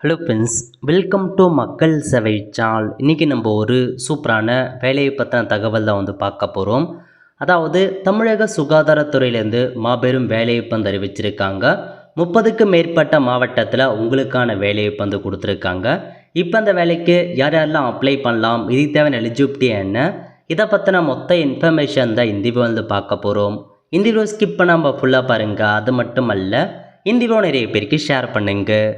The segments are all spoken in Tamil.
ஹலோ ஃப்ரெண்ட்ஸ், வெல்கம் டு மக்கள் சேவை சேனல். இன்றைக்கி நம்ம ஒரு சூப்பரான வேலையை பற்றின தகவல் தான் பார்க்க போகிறோம். அதாவது தமிழக சுகாதாரத்துறையிலேருந்து மாபெரும் வேலைவாய்ப்பு அறிவிச்சிருக்காங்க. 30க்கும் மேற்பட்ட மாவட்டத்தில் உங்களுக்கான வேலைவாய்ப்பு கொடுத்துருக்காங்க. இப்போ அந்த வேலைக்கு யார் யாரெல்லாம் அப்ளை பண்ணலாம், இதுக்கு தேவையான எலிஜிபிலிட்டி என்ன, இதை பற்றின மொத்த இன்ஃபர்மேஷன் தான் இந்த வீடியோ பார்க்க போகிறோம். இந்த வீடியோ ஸ்கிப் பண்ணாமல் ஃபுல்லாக பாருங்கள். அது மட்டும் அல்ல, இந்த வீடியோ நிறைய பேருக்கு ஷேர் பண்ணுங்கள்.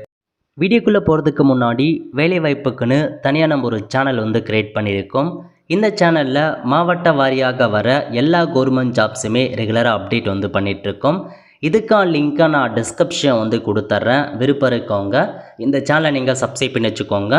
வீடியோக்குள்ளே போகிறதுக்கு முன்னாடி வேலைவாய்ப்புக்குன்னு தனியாக நம்ம ஒரு சேனல் க்ரியேட் பண்ணியிருக்கோம். இந்த சேனலில் மாவட்ட வாரியாக வர எல்லா கவர்மெண்ட் ஜாப்ஸுமே ரெகுலராக அப்டேட் பண்ணிகிட்ருக்கோம். இதுக்கான லிங்க்கை நான் டிஸ்கிரிப்ஷன் கொடுத்துட்றேன். விருப்பம் இருக்கவங்க இந்த சேனலை நீங்கள் சப்ஸ்கிரைப் பண்ணி வச்சுக்கோங்க.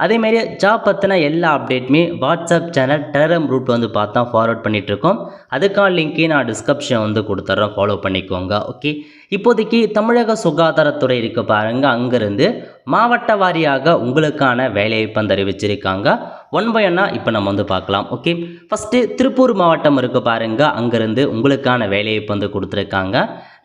அதேமாரி ஜாப் பற்றின எல்லா அப்டேட்டுமே வாட்ஸ்அப் சேனல், டெலகிராம் ரூட் பார்த்தா ஃபார்வர்ட் பண்ணிகிட்ருக்கோம். அதுக்கான லிங்க்கையும் நான் டிஸ்கிரிப்ஷன் கொடுத்துட்றேன், ஃபாலோ பண்ணிக்கோங்க. ஓகே, இப்போதைக்கு தமிழக சுகாதாரத்துறை இருக்க பாருங்கள். அங்கேருந்து மாவட்ட வாரியாக உங்களுக்கான வேலைவாய்ப்பு அறிவிச்சிருக்காங்க. ஒன் பை ஒன்னா இப்போ நம்ம பார்க்கலாம். ஓகே, ஃபஸ்ட்டு திருப்பூர் மாவட்டம் இருக்க பாருங்கள். அங்கேருந்து உங்களுக்கான வேலைவாய்ப்பு கொடுத்துருக்காங்க.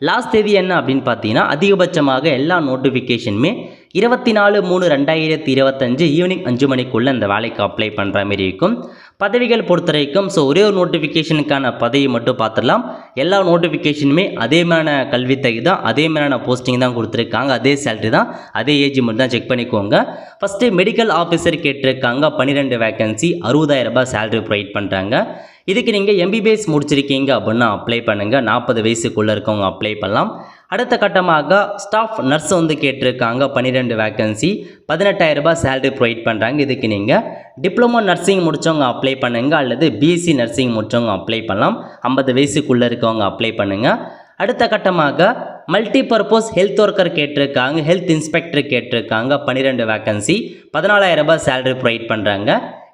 லாஸ்ட் தேதி என்ன அப்படின்னு பார்த்தீங்கன்னா, அதிகபட்சமாக எல்லா நோட்டிஃபிகேஷனுமே 24/3/2025 ஈவினிங் 5 மணிக்குள்ளே இந்த வேலைக்கு அப்ளை பண்ணுற மாதிரி இருக்கும். பதவிகள் பொறுத்த வரைக்கும் ஒரே ஒரு நோட்டிஃபிகேஷனுக்கான பதவி மட்டும் பார்த்துடலாம். எல்லா நோட்டிஃபிகேஷனுமே அதே மாதிரியான கல்வி தகுதி தான், அதே மாதிரியான போஸ்டிங் தான் கொடுத்துருக்காங்க. அதே சேலரி தான், அதே ஏஜ் மட்டும் தான் செக் பண்ணிக்கோங்க. ஃபஸ்ட்டு மெடிக்கல் ஆஃபீஸர் கேட்டிருக்காங்க. 12 வேகன்சி, 60,000 ரூபாய் சேலரி ப்ரொவைட் பண்ணுறாங்க. இதுக்கு நீங்கள் எம்பிபிஎஸ் முடிச்சிருக்கீங்க அப்படின்னா அப்ளை பண்ணுங்கள். 40 வயசுக்குள்ளே இருக்கவங்க அப்ளை பண்ணலாம். அடுத்த கட்டமாக ஸ்டாஃப் நர்ஸ் கேட்டிருக்காங்க. 12 வேகன்சி, 18,000 ரூபாய் சேலரி ப்ரொவைட் பண்ணுறாங்க. இதுக்கு நீங்கள் டிப்ளமோ நர்சிங் முடித்தவங்க அப்ளை பண்ணுங்கள், அல்லது பிஎஸ்சி நர்சிங் முடித்தவங்க அப்ளை பண்ணலாம். 50 வயசுக்குள்ளே இருக்கவங்க அப்ளை பண்ணுங்கள். அடுத்த கட்டமாக மல்டி பர்பஸ் ஹெல்த் ஒர்க்கர் கேட்டிருக்காங்க. ஹெல்த் இன்ஸ்பெக்டர் கேட்டிருக்காங்க. 12 வேகன்சி, 14,000 ரூபாய் சேலரி ப்ரொவைட் பண்ணுறாங்க.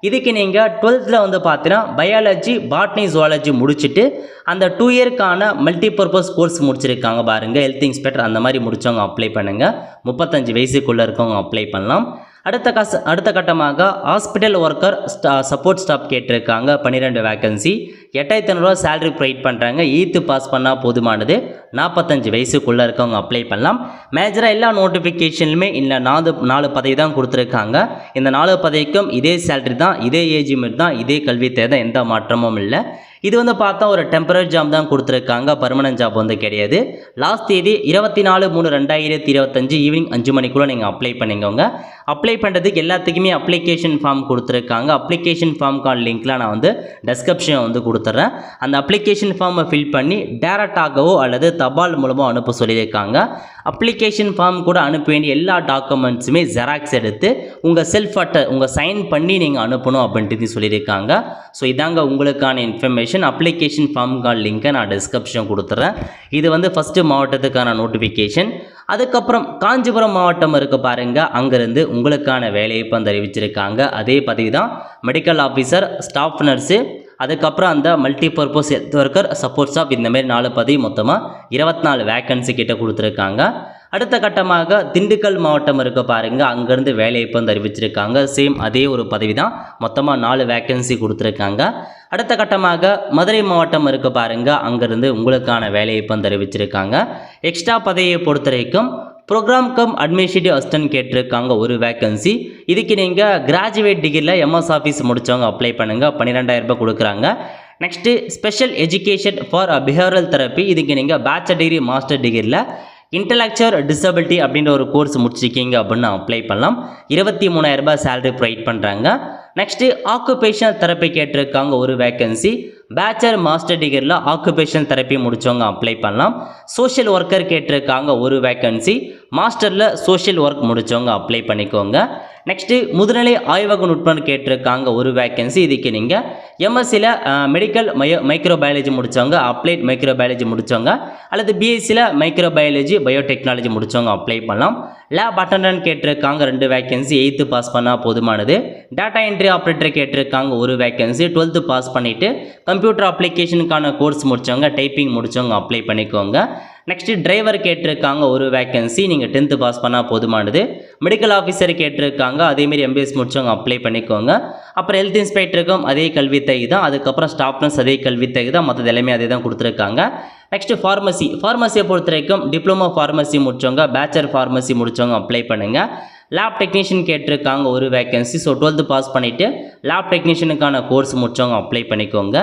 இதுக்கு நீங்கள் 12th பார்த்தீங்கன்னா பயாலஜி, பாட்னி, ஜுவாலஜி முடிச்சுட்டு அந்த 2 இயர்க்கான மல்டி பர்பஸ் கோர்ஸ் முடிச்சிருக்காங்க பாருங்கள். ஹெல்த் இன்ஸ்பெக்டர் அந்த மாதிரி முடித்தவங்க அப்ளை பண்ணுங்கள். 35 வயசுக்குள்ளே இருக்கவங்க அப்ளை பண்ணலாம். அடுத்த கட்டமாக ஹாஸ்பிட்டல் ஒர்க்கர் சப்போர்ட் ஸ்டாஃப் கேட்டிருக்காங்க. 12 வேகன்சி, 8,500 ரூபா சேலரி ப்ரொவைட் பண்ணுறாங்க. 8th பாஸ் பண்ணால் போதுமானது. 45 வயசுக்குள்ளே இருக்கவங்க அப்ளை பண்ணலாம். மேஜராக எல்லா நோட்டிஃபிகேஷன்லுமே இல்லை 4 பதவி தான் கொடுத்துருக்காங்க. இந்த 4 பதவிக்கும் இதே சேலரி தான், இதே ஏஜ் லிமிட் தான், இதே கல்வி தேவை, எந்த மாற்றமும் இல்லை. இது பார்த்தா ஒரு டெம்பரரி ஜாப் தான் கொடுத்துருக்காங்க. பர்மனன்ட் ஜாப் கிடையாது. லாஸ்ட் தேதி 24/3/2025 ஈவினிங் 5 மணிக்குள்ளே நீங்கள் அப்ளை பண்ணிக்கோங்க. அப்ளை பண்ணுறதுக்கு எல்லாத்துக்குமே அப்ளிகேஷன் ஃபார்ம் கொடுத்துருக்காங்க. அப்ளிகேஷன் ஃபார்முக்கான லிங்க்லாம் நான் டிஸ்கிரிப்ஷன் கொடுத்துட்றேன். அந்த அப்ளிகேஷன் ஃபார்மை ஃபில் பண்ணி டேரெக்டாகவோ அல்லது தபால் மூலமாக அனுப்ப சொல்லியிருக்காங்க. அப்ளிகேஷன் ஃபார்ம் கூட அனுப்ப வேண்டிய எல்லா டாக்குமெண்ட்ஸுமே ஜெராக்ஸ் எடுத்து உங்கள் செல்ஃப் உங்கள் சைன் பண்ணி நீங்கள் அனுப்பணும் அப்படின்ட்டு சொல்லியிருக்காங்க. ஸோ இதாங்க உங்களுக்கான இன்ஃபர்மேஷன். அப்ளிகேஷன் ஃபார்முக்கான லிங்க்கை நான் டிஸ்கிரிப்ஷன் கொடுத்துட்றேன். இது ஃபஸ்ட்டு மாவட்டத்துக்கான நோட்டிஃபிகேஷன். அதுக்கப்புறம் காஞ்சிபுரம் மாவட்டம் இருக்க பாருங்கள். அங்கேருந்து உங்களுக்கான வேலைவாய்ப்பு அறிவிச்சிருக்காங்க. அதே பதவி தான், மெடிக்கல் ஆஃபீஸர், ஸ்டாஃப் நர்ஸு, அதுக்கப்புறம் அந்த multi purpose health worker, support staff, இந்தமாரி 4 பதவி மொத்தமாக 24 வேக்கன்சி கிட்ட கொடுத்துருக்காங்க. அடுத்த கட்டமாக திண்டுக்கல் மாவட்டம் இருக்க பாருங்கள். அங்கேருந்து வேலைவாய்ப்பு அறிவிச்சிருக்காங்க. சேம் அதே ஒரு பதவி தான், மொத்தமாக 4 வேக்கன்சி கொடுத்துருக்காங்க. அடுத்த கட்டமாக மதுரை மாவட்டம் இருக்க பாருங்கள். அங்கேருந்து உங்களுக்கான வேலைவாய்ப்பு அறிவிச்சிருக்காங்க. எக்ஸ்ட்ரா பதவியை பொறுத்த வரைக்கும் ப்ரோக்ராம் கம் அட்மினிஸ்ட்ரேட்டிவ் அசிஸ்டன்ட் கேட்டிருக்காங்க. ஒரு வேக்கன்சி. இதுக்கு நீங்கள் கிராஜுவேட் டிகிரியில் எம்எஸ் ஆஃபீஸ் முடித்தவங்க அப்ளை பண்ணுங்கள். 12,000 ரூபாய் கொடுக்குறாங்க. Next special education for behavioural therapy. இதுக்கு நீங்கள் பேச்சுலர் டிகிரி, மாஸ்டர் டிகிரியில் இன்டலெக்சுவல் டிசபிலிட்டி அப்படின்ற ஒரு கோர்ஸ் முடிச்சிருக்கீங்க அப்படின்னு அப்ளை பண்ணலாம். 23,000 ரூபாய் சேலரி ப்ரொவைட் பண்ணுறாங்க. நெக்ஸ்ட்டு ஆக்குபேஷனல் தெரப்பி கேட்டிருக்காங்க. ஒரு வேக்கன்சி. பேச்சுலர், மாஸ்டர் டிகிரியில் ஆக்குபேஷனல் தெரப்பி முடித்தவங்க அப்ளை பண்ணலாம். சோஷியல் ஒர்க்கர் கேட்டிருக்காங்க. ஒரு வேக்கன்சி. மாஸ்டரில் சோஷியல் ஒர்க் முடித்தவங்க அப்ளை பண்ணிக்கோங்க. நெக்ஸ்ட்டு முதுநிலை ஆய்வக நுட்பம் கேட்டிருக்காங்க. ஒரு வேக்கன்சி. இதுக்கு நீங்கள் எம்எஸ்சியில் மெடிக்கல் மைக்ரோபயாலஜி முடித்தவங்க, அப்ளைட் மைக்ரோபயாலஜி முடித்தவங்க, அல்லது பிஎஸ்சியில் மைக்ரோபயாலஜி பயோடெக்னாலஜி முடித்தவங்க அப்ளை பண்ணலாம். லேப் அட்டண்டன்ட் கேட்டிருக்காங்க. 2 வேக்கன்சி. 8th பாஸ் பண்ணால் போதுமானது. டேட்டா என்ட்ரி ஆப்ரேட்டர் கேட்டிருக்காங்க. ஒரு வேக்கன்சி. 12th பாஸ் பண்ணிவிட்டு கம்ப்யூட்டர் அப்ளிகேஷனுக்கான கோர்ஸ் முடித்தவங்க, டைப்பிங் முடித்தவங்க அப்ளை பண்ணிக்கோங்க. நெக்ஸ்ட்டு டிரைவர் கேட்டிருக்காங்க. ஒரு வேக்கன்சி. நீங்கள் 10th பாஸ் பண்ணால் போதுமானது. மெடிக்கல் ஆஃபீஸர் கேட்டிருக்காங்க. அதேமாரி எம்பிஎஸ் முடித்தவங்க அப்ளை பண்ணிக்கோங்க. அப்புறம் ஹெல்த் இன்ஸ்பெக்டருக்கும் அதே கல்வி தகுதி தான். அதுக்கப்புறம் ஸ்டாஃப் நர்ஸ் அதே கல்வி தகுதி தான். மற்றது எல்லாமே அதே தான் கொடுத்துருக்காங்க. நெக்ஸ்ட்டு ஃபார்மசியை பொறுத்த வரைக்கும் டிப்ளமோ ஃபார்மசி முடித்தவங்க, பேச்சுலர் ஃபார்மசி முடித்தவங்க அப்ளை பண்ணுங்கள். லேப் டெக்னீஷியன் கேட்டிருக்காங்க ஒரு வேகன்சி. ஸோ 12th பாஸ் பண்ணிவிட்டு லேப் டெக்னீஷியனுக்கான கோர்ஸ் முடிச்சவங்க அப்ளை பண்ணிக்கோங்க.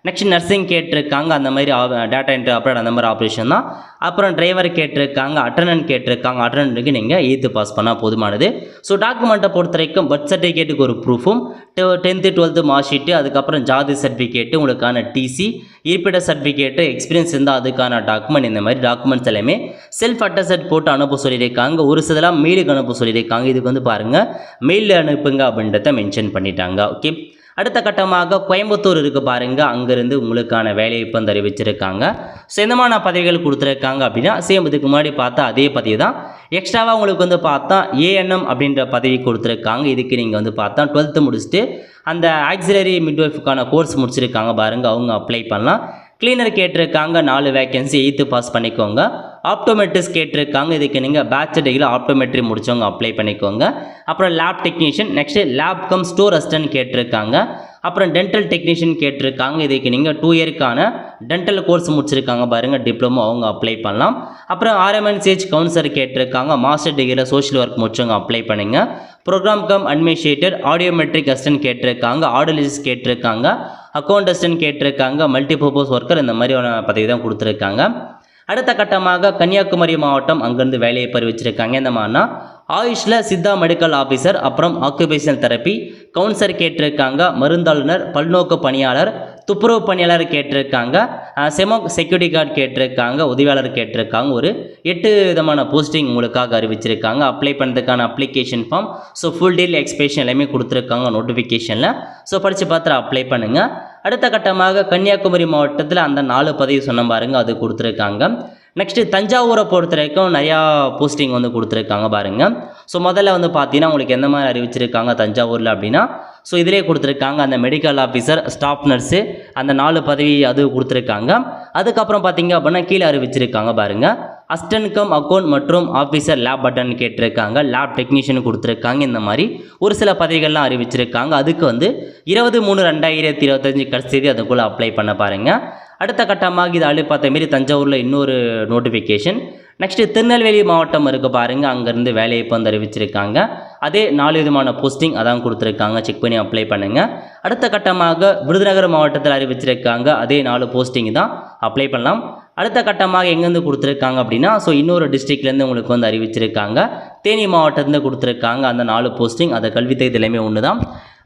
நெக்ஸ்ட் நர்சிங் கேட்டிருக்காங்க, அந்த மாதிரி டேட்டா என்ட்ரி ஆப்ரேட் அந்த மாதிரி ஆப்ரேஷன் தான். அப்புறம் டிரைவர் கேட்டிருக்காங்க, அட்டண்டன்ட் கேட்டிருக்காங்க. அட்டண்டன்ட்டுக்கு நீங்கள் 8th பாஸ் பண்ணால் போதுமானது. ஸோ டாக்குமெண்ட்டை பொறுத்த வரைக்கும் பர்த் சர்டிஃபிகேட்டுக்கு ஒரு ப்ரூஃபும், 10th 12th மார்க் ஷீட்டு, அதுக்கப்புறம் ஜாதி சர்டிஃபிகேட்டு, உங்களுக்கான டிசி, இருப்பிட சர்டிஃபிகேட்டு, எக்ஸ்பீரியன்ஸ் இருந்தால் அதுக்கான டாக்குமெண்ட், இந்த மாதிரி டாக்குமெண்ட்ஸ் எல்லாமே செல்ஃப் அட்டஸ்டட் போட்டு அனுப்ப சொல்லியிருக்காங்க. ஒரு சிலலாம் மெயிலுக்கு அனுப்ப சொல்லியிருக்காங்க. இதுக்கு வந்து பாருங்கள் மெயிலில் அனுப்புங்க அப்படின்றத மென்ஷன் பண்ணிட்டாங்க. ஓகே, அடுத்த கட்டமாக கோயம்புத்தூர் இருக்குது பாருங்கள், அங்கேருந்து உங்களுக்கான வேலைவாய்ப்பு வந்து அறிவிச்சிருக்காங்க. ஸோ எந்தமான பதவிகள் கொடுத்துருக்காங்க அப்படின்னா சேம் இதுக்கு முன்னாடி பார்த்தா அதே பதவி தான். எக்ஸ்ட்ராவாக உங்களுக்கு வந்து பார்த்தா ஏஎன்எம் அப்படின்ற பதவி கொடுத்துருக்காங்க. இதுக்கு நீங்கள் வந்து பார்த்தா 12th முடிச்சுட்டு அந்த ஆக்சிலரி மிட்வைஃப்க்கான கோர்ஸ் முடிச்சிருக்காங்க பாருங்கள், அவங்க அப்ளை பண்ணலாம். கிளீனர் கேட்டிருக்காங்க 4 வேகன்சி, 8th பாஸ் பண்ணிக்கோங்க. ஆப்டோமெட்ரிஸ்ட் கேட்டிருக்காங்க, இதுக்கு நீங்கள் பேச்சுலர் டிகிரி ஆப்டோமெட்ரி முடிச்சவங்க அப்ளை பண்ணிக்கோங்க. அப்புறம் lab technician, next lab come store assistant கேட்டிருக்காங்க. அப்புறம் டென்டல் டெக்னீஷியன் கேட்டிருக்காங்க, இதுக்கு நீங்கள் 2 இயர்க்கான டென்டல் கோர்ஸ் முடிச்சிருக்காங்க பாருங்கள், டிப்ளமோ, அவங்க அப்ளை பண்ணலாம். அப்புறம் RMNCH கவுன்சிலர் கேட்டிருக்காங்க, மாஸ்டர் டிகிரியில் சோஷியல் ஒர்க் முடிச்சவங்க அப்ளை பண்ணுங்க. Program cum administrator, audiometric assistant கேட்டிருக்காங்க, ஆடியோலஜிஸ்ட் கேட்டிருக்காங்க, அக்கௌண்ட் அசிஸ்டன்ட் கேட்டிருக்காங்க, மல்டிபர்பஸ் ஒர்க்கர், இந்த மாதிரியான பதவி தான் கொடுத்துருக்காங்க. அடுத்த கட்டமாக கன்னியாகுமரி மாவட்டம், அங்கேருந்து வேலையை அறிவிச்சிருக்காங்க. இந்த மாதிரினா ஆயுஷில் சித்தா மெடிக்கல் ஆஃபீஸர், அப்புறம் ஆக்குபேஷனல் தெரப்பி கவுன்சிலர் கேட்டிருக்காங்க, மருந்தாளுநர், பல்நோக்கு பணியாளர், துப்புரவு பணியாளர் கேட்டிருக்காங்க, செமோ செக்யூரிட்டி கார்டு கேட்டிருக்காங்க, உதவியாளர் கேட்டிருக்காங்க. ஒரு 8 விதமான போஸ்டிங் உங்களுக்காக அறிவிச்சிருக்காங்க. அப்ளை பண்ணுறதுக்கான application form, so full detail explanation எல்லாமே கொடுத்துருக்காங்க நோட்டிஃபிகேஷனில். ஸோ படித்து பார்த்து அப்ளை பண்ணுங்கள். அடுத்த கட்டமாக கன்னியாகுமரி மாவட்டத்தில் அந்த 4 பதவி சொன்ன பாருங்கள், அது கொடுத்துருக்காங்க. நெக்ஸ்ட்டு தஞ்சாவூரை பொறுத்த வரைக்கும் நிறையா போஸ்டிங் வந்து கொடுத்துருக்காங்க பாருங்கள். ஸோ முதல்ல வந்து பார்த்தீங்கன்னா உங்களுக்கு எந்த மாதிரி அறிவிச்சிருக்காங்க தஞ்சாவூரில் அப்படின்னா, ஸோ இதிலே கொடுத்துருக்காங்க அந்த மெடிக்கல் ஆஃபீஸர், ஸ்டாஃப் நர்ஸு, அந்த 4 பதவி அது கொடுத்துருக்காங்க. அதுக்கப்புறம் பார்த்தீங்க அப்படின்னா கீழே அறிவிச்சிருக்காங்க பாருங்கள், அசிஸ்டன்ட் கம் அக்கௌண்ட் மற்றும் ஆஃபீஸர் லேப் பட்டன் கேட்டிருக்காங்க, லேப் டெக்னீஷியன் கொடுத்துருக்காங்க. இந்த மாதிரி ஒரு சில பதவிகள்லாம் அறிவிச்சிருக்காங்க. அதுக்கு வந்து 20/3/2025 கடைசி தேதி அதுக்குள்ளே அப்ளை பண்ண பாருங்கள். அடுத்த கட்டமாக இது அழி பார்த்த மாரி தஞ்சாவூரில் இன்னொரு நோட்டிஃபிகேஷன். நெக்ஸ்ட்டு திருநெல்வேலி மாவட்டம் இருக்குது பாருங்கள், அங்கேருந்து வேலைவாய்ப்பு வந்து அறிவிச்சிருக்காங்க. அதே 4 விதமான போஸ்டிங் அதான் கொடுத்துருக்காங்க, செக் பண்ணி அப்ளை பண்ணுங்கள். அடுத்த கட்டமாக விருதுநகர் மாவட்டத்தில் அறிவிச்சிருக்காங்க, அதே 4 போஸ்டிங் தான், அப்ளை பண்ணலாம். அடுத்த கட்டமாக எங்கேருந்து கொடுத்துருக்காங்க அப்படின்னா, ஸோ இன்னொரு டிஸ்ட்ரிக்ட்லேருந்து உங்களுக்கு வந்து அறிவிச்சிருக்காங்க, தேனி மாவட்டத்துலேருந்து கொடுத்துருக்காங்க அந்த 4 போஸ்டிங், அதை கல்வி தகுதி எல்லாமே ஒன்று தான்.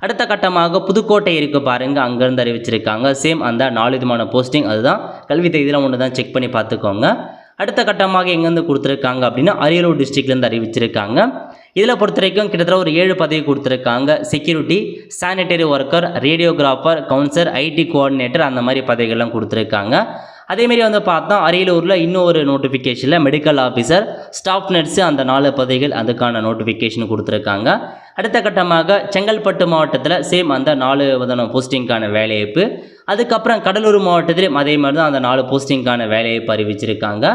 அடுத்த கட்டமாக புதுக்கோட்டை இருக்குது பாருங்கள், அங்கேருந்து அறிவிச்சிருக்காங்க, சேம் அந்த 4 விதமான போஸ்டிங், அதுதான் கல்வி தகுதியில் ஒன்று தான், செக் பண்ணி பார்த்துக்கோங்க. அடுத்த கட்டமாக எங்கேருந்து கொடுத்துருக்காங்க அப்படின்னா அரியலூர் டிஸ்ட்ரிக்ட்லேருந்து அறிவிச்சிருக்காங்க. இதில் பொறுத்த வரைக்கும் கிட்டத்தட்ட ஒரு 7 பதவி கொடுத்துருக்காங்க. Security, sanitary worker, radiographer, councillor, ID coordinator, அந்த மாதிரி பதவிகள்லாம் கொடுத்துருக்காங்க. அதேமாரி வந்து பார்த்தா அரியலூரில் இன்னும் ஒரு நோட்டிஃபிகேஷனில் மெடிக்கல் ஆஃபீஸர், ஸ்டாஃப் நர்ஸு, அந்த 4 பதவிகள் அதுக்கான நோட்டிஃபிகேஷன் கொடுத்துருக்காங்க. அடுத்த கட்டமாக செங்கல்பட்டு மாவட்டத்தில் சேம் அந்த 4 விதமான போஸ்டிங்கான வேலைவாய்ப்பு. அதுக்கப்புறம் கடலூர் மாவட்டத்திலும் அதே மாதிரி தான் அந்த 4 போஸ்டிங்கான வேலைவாய்ப்பு அறிவிச்சிருக்காங்க.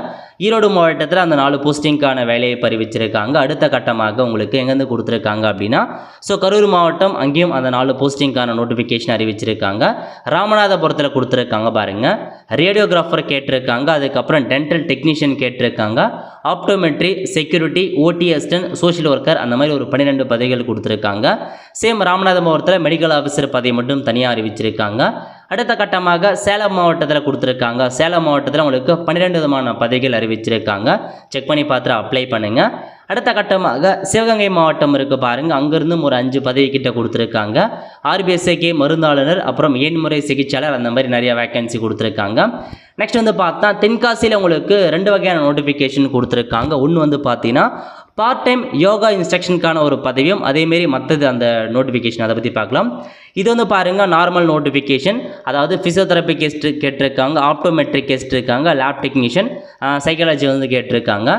ஈரோடு மாவட்டத்தில் அந்த 4 போஸ்டிங்கான வேலைவாய்ப்பு அறிவிச்சிருக்காங்க. அடுத்த கட்டமாக உங்களுக்கு எங்கேருந்து கொடுத்துருக்காங்க அப்படின்னா, ஸோ கரூர் மாவட்டம், அங்கேயும் அந்த 4 போஸ்டிங்கான நோட்டிஃபிகேஷன் அறிவிச்சிருக்காங்க. ராமநாதபுரத்தில் கொடுத்துருக்காங்க பாருங்கள், ரேடியோகிராஃபர் கேட்டிருக்காங்க, அதுக்கப்புறம் டென்டல் டெக்னீஷியன் கேட்டிருக்காங்க, ஆப்டோமெட்ரி, செக்யூரிட்டி, ஓடி அசிஸ்டன்ட், சோஷியல் ஒர்க்கர், அந்த மாதிரி ஒரு 12 பதவிகள் கொடுத்துருக்காங்க. சேம் ராமநாதபுரத்தில் மெடிக்கல் ஆஃபீஸர் பதவி மட்டும் தனியாக அறிவிச்சிருக்காங்க. அடுத்த கட்டமாக சேலம் மாவட்டத்தில் கொடுத்துருக்காங்க. சேலம் மாவட்டத்தில் உங்களுக்கு 12 விதமான பதவிகள் அறிவிச்சிருக்காங்க. செக் பண்ணி பார்த்துட்டு அப்ளை பண்ணுங்கள். அடுத்த கட்டமாக சிவகங்கை மாவட்டம் இருக்குது பாருங்கள், அங்கேருந்தும் ஒரு 5 பதவி கிட்ட கொடுத்துருக்காங்க. RBSK மருந்தாளுநர், அப்புறம் ஏன்முறை சிகிச்சையாளர், அந்த மாதிரி நிறைய வேகன்சி கொடுத்துருக்காங்க. நெக்ஸ்ட் வந்து பார்த்தா தென்காசியில் உங்களுக்கு 2 வகையான நோட்டிஃபிகேஷன் கொடுத்துருக்காங்க. ஒன்று வந்து பார்த்தீங்கன்னா பார்ட் டைம் யோகா இன்ஸ்ட்ரக்ஷனுக்கான ஒரு பதவியும், அதேமாரி மற்றது அந்த நோட்டிஃபிகேஷன், அதை பற்றி பார்க்கலாம். இது வந்து பாருங்கள் நார்மல் நோட்டிஃபிகேஷன், அதாவது ஃபிசியோதெரப்பி கெஸ்ட் கேட்டிருக்காங்க, ஆப்டோமெட்ரிக் கெஸ்ட் இருக்காங்க, லேப் டெக்னீஷியன், சைக்காலஜி வந்து கேட்டிருக்காங்க.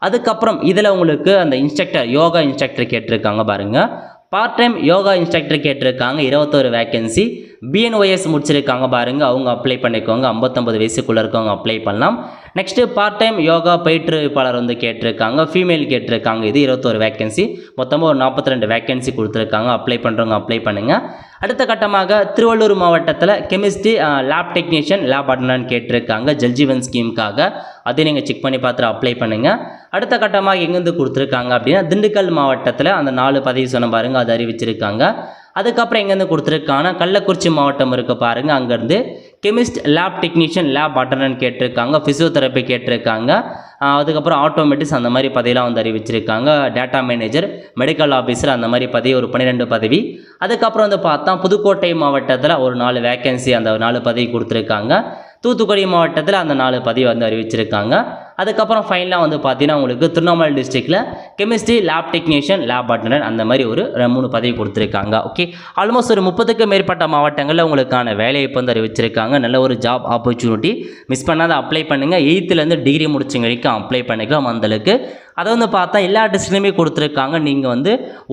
அதுக்கப்புறம் இதில் உங்களுக்கு அந்த இன்ஸ்ட்ரக்டர், யோகா இன்ஸ்ட்ரக்டர் கேட்டிருக்காங்க பாருங்கள். பார்ட் டைம் யோகா இன்ஸ்ட்ரக்டர் கேட்டிருக்காங்க, 21 வேகன்சி. BNOS முடிச்சிருக்காங்க பாருங்கள், அவங்க அப்ளை பண்ணிக்கோங்க. 59 வயசுக்குள்ளே இருக்கவங்க அப்ளை பண்ணலாம். நெக்ஸ்ட்டு பார்ட் டைம் யோகா பயிற்றுவிப்பாளர் வந்து கேட்டிருக்காங்க, ஃபீமேல் கேட்டிருக்காங்க. இது 21 வேக்கன்சி, மொத்தமாக ஒரு 42 வேக்கன்சி கொடுத்துருக்காங்க. அப்ளை பண்ணுறவங்க அப்ளை பண்ணுங்கள். அடுத்த கட்டமாக திருவள்ளூர் மாவட்டத்தில் chemistry lab technician lab attendant கேட்டிருக்காங்க ஜல்ஜீவன் ஸ்கீமுக்காக. அதையும் நீங்கள் செக் பண்ணி பார்த்துட்டு அப்ளை பண்ணுங்கள். அடுத்த கட்டமாக எங்கேருந்து கொடுத்துருக்காங்க அப்படின்னா திண்டுக்கல் மாவட்டத்தில் அந்த 4 பதவி சொன்ன பாருங்கள், அது அறிவிச்சிருக்காங்க. அதுக்கப்புறம் எங்கேருந்து கொடுத்துருக்காங்கன்னா கள்ளக்குறிச்சி மாவட்டம் இருக்க பாருங்கள், அங்கேருந்து chemist lab technician lab attendant கேட்டிருக்காங்க, ஃபிசியோதெரப்பி கேட்டிருக்காங்க. அதுக்கப்புறம் ஆட்டோமேட்டிக்ஸ் அந்த மாதிரி பதவியெலாம் வந்து அறிவிச்சிருக்காங்க. டேட்டா மேனேஜர், மெடிக்கல் ஆஃபீஸர் அந்த மாதிரி பதவி ஒரு 12 பதவி. அதுக்கப்புறம் வந்து பார்த்தா புதுக்கோட்டை மாவட்டத்தில் ஒரு 4 வேக்கன்சி, அந்த 4 பதவி கொடுத்துருக்காங்க. தூத்துக்குடி மாவட்டத்தில் அந்த 4 பதவி வந்து அறிவிச்சிருக்காங்க. அதுக்கப்புறம் ஃபைனலாக வந்து பார்த்தீங்கன்னா உங்களுக்கு திருவண்ணாமலை டிஸ்ட்ரிக்டில் chemistry lab technician lab attendant அந்த மாதிரி ஒரு 3 பதவி கொடுத்துருக்காங்க. ஓகே, ஆல்மோஸ்ட் ஒரு 30க்கும் மேற்பட்ட மாவட்டங்களில் உங்களுக்கான வேலையை இப்போ வந்து அறிவிச்சிருக்காங்க. நல்ல ஒரு ஜாப் ஆப்பர்ச்சுனிட்டி, மிஸ் பண்ணாத அப்ளை பண்ணுங்கள். 8th டிகிரி முடிச்ச வரைக்கும் அப்ளை பண்ணிக்கலாம். அந்தளவுக்கு அதை வந்து பார்த்தா எல்லா டிஸ்ட்ரிக்ட்லையுமே கொடுத்துருக்காங்க. நீங்கள் வந்து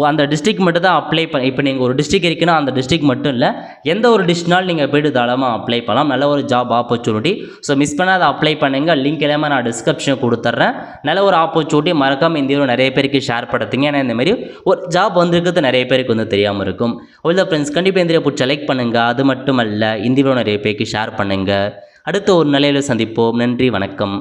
அந்த டிஸ்ட்ரிக்ட் மட்டும் தான் அப்ளை இப்போ நீங்கள் ஒரு டிஸ்ட்ரிக்ட் இருக்குன்னா அந்த டிஸ்ட்ரிக்ட் மட்டும் இல்லை, எந்த ஒரு டிஸ்ட்ரிக்ட்னாலும் நீங்கள் போய்ட்டு தாராளமாக அப்ளை பண்ணலாம். நல்ல ஒரு ஜாப் ஆப்பர்ச்சுனிட்டி. ஸோ மிஸ் பண்ணாத அப்ளை பண்ணுங்கள். லிங்க் எல்லாமே நான் டிஸ்கிரிப்ஷன் கொடுத்துட்றேன். நல்ல ஒரு ஆப்பர்ச்சுனிட்டி, மறக்காமல் இந்த வீடியோ நிறைய பேருக்கு ஷேர் படுத்துங்க. ஏன்னா இந்த மாதிரி ஒரு ஜாப் வந்துருக்கிறது நிறைய பேருக்கு வந்து தெரியாமல் இருக்கும். உள்ள ஃப்ரெண்ட்ஸ் கண்டிப்பாக இந்த வீடியோ பிடிச்ச லைக் பண்ணுங்கள். அது மட்டும் அல்ல, இந்த வீடியோ நிறைய பேருக்கு ஷேர் பண்ணுங்கள். அடுத்த ஒரு நிலையில் சந்திப்போம். நன்றி, வணக்கம்.